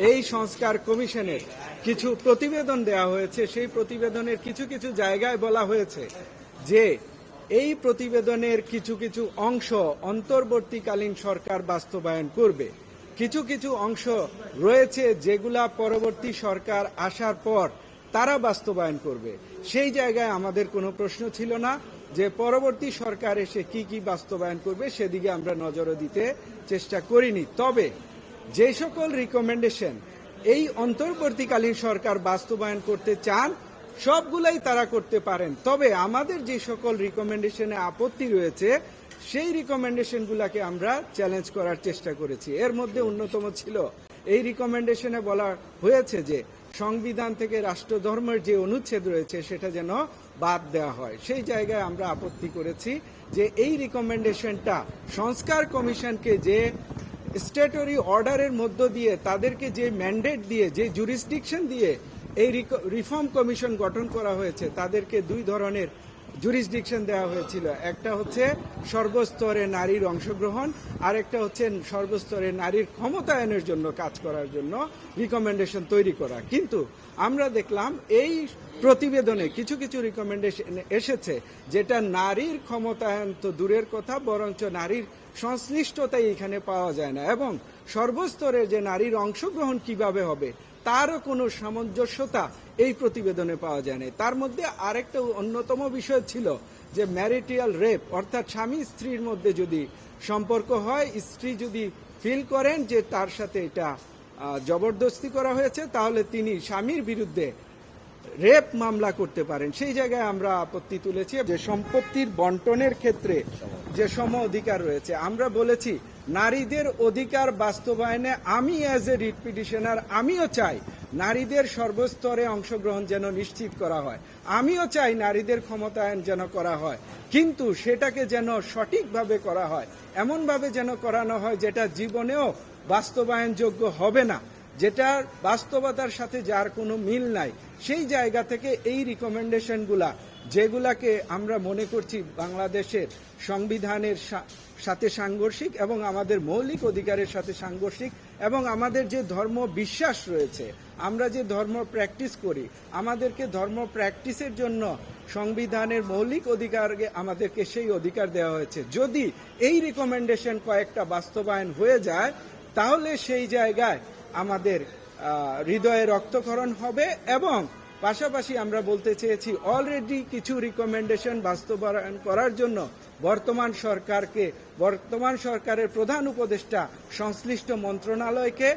এই সংস্কার কমিশনের কিছু প্রতিবেদন দেওয়া হয়েছে। সেই প্রতিবেদনের কিছু কিছু জায়গায় বলা হয়েছে যে এই প্রতিবেদনের কিছু কিছু অংশ অন্তর্বর্তীকালীন সরকার বাস্তবায়ন করবে। কিছু কিছু অংশ রয়েছে যেগুলা পরবর্তী সরকার আসার পর তারা বাস্তবায়ন করবে। সেই জায়গায় আমাদের কোনো প্রশ্ন ছিল না যে পরবর্তী সরকার এসে কি কি বাস্তবায়ন করবে, সেদিকে আমরা নজরও দিতে চেষ্টা করিনি। তবে যে সকল রিকমেন্ডেশন এই অন্তর্বর্তীকালীন সরকার বাস্তবায়ন করতে চান সবগুলাই তারা করতে পারেন। তবে আমাদের যে সকল রিকমেন্ডেশনে আপত্তি রয়েছে সেই রিকমেন্ডেশনগুলোকে আমরা চ্যালেঞ্জ করার চেষ্টা করেছি। এর মধ্যে অন্যতম ছিল এই রিকমেন্ডেশনে বলা হয়েছে যে সংবিধান থেকে রাষ্ট্রধর্মের যে অনুচ্ছেদ রয়েছে সেটা যেন বাদ দেওয়া হয়। সেই জায়গায় আমরা আপত্তি করেছি যে এই রিকমেন্ডেশনটা সংস্কার কমিশনকে যে স্ট্যাটুটরি অর্ডারের মধ্য দিয়ে তাদেরকে যে ম্যান্ডেট দিয়ে যে জুরিসডিকশন দিয়ে এই রিফর্ম কমিশন গঠন করা হয়েছে তাদেরকে দুই ধরনের জুরিসডিকশন দেওয়া হয়েছিল। একটা হচ্ছে সর্বস্তরে নারীর অংশগ্রহণ, আর একটা হচ্ছে সর্বস্তরে নারীর ক্ষমতায়নের জন্য কাজ করার জন্য রিকমেন্ডেশন তৈরি করা। কিন্তু আমরা দেখলাম এই প্রতিবেদনে কিছু কিছু রিকমেন্ডেশন এসেছে যেটা নারীর ক্ষমতায়ন তো দূরের কথা, বরঞ্চ নারীর সংশ্লিষ্টতাই এখানে পাওয়া যায় না, এবং সর্বস্তরে যে নারীর অংশগ্রহণ কিভাবে হবে তারও কোনো সামঞ্জস্যতা এই প্রতিবেদনে পাওয়া যায় না। তার মধ্যে আরেকটা অন্যতম বিষয় ছিল যে ম্যারিটাল রেপ, অর্থাৎ স্বামী স্ত্রীর মধ্যে যদি সম্পর্ক হয়, স্ত্রী যদি ফিল করেন যে তার সাথে এটা জবরদস্তি করা হয়েছে, তাহলে তিনি স্বামীর বিরুদ্ধে রেপ মামলা করতে পারেন। সেই জায়গায় আমরা আপত্তি তুলেছি যে সম্পত্তির বন্টনের ক্ষেত্রে যে সম অধিকার রয়েছে, আমরা বলেছি নারীদের অধিকার বাস্তবায়নে আমি অ্যাজ এ রিট পিটিশনার আমিও চাই নারীদের সর্বস্তরে অংশগ্রহণ যেন নিশ্চিত করা হয়, আমিও চাই নারীদের ক্ষমতায়ন যেন করা হয়, কিন্তু সেটাকে যেন সঠিকভাবে করা হয়, এমনভাবে যেন করানো হয় যেটা জীবনেও বাস্তবায়নযোগ্য হবে না, যেটার বাস্তবতার সাথে যার কোনো মিল নাই। সেই জায়গা থেকে এই রিকমেন্ডেশনগুলা যেগুলাকে আমরা মনে করছি বাংলাদেশের সংবিধানের সাথে সাংঘর্ষিক এবং আমাদের মৌলিক অধিকারের সাথে সাংঘর্ষিক, এবং আমাদের যে ধর্ম বিশ্বাস রয়েছে, আমরা যে ধর্ম প্র্যাকটিস করি, আমাদেরকে ধর্ম প্র্যাকটিসের জন্য সংবিধানের মৌলিক অধিকারকে আমাদেরকে সেই অধিকার দেওয়া হয়েছে। যদি এই রিকমেন্ডেশন কয়েকটা বাস্তবায়ন হয়ে যায় তাহলে সেই জায়গায় আমাদের হৃদয়ে রক্তক্ষরণ হবে, এবং পাশাপাশি আমরা বলতে চেয়েছি অলরেডি কিছু রিকমেন্ডেশন বাস্তবায়ন করার জন্য বর্তমান সরকারের প্রধান উপদেষ্টা সংশ্লিষ্ট মন্ত্রণালয়কে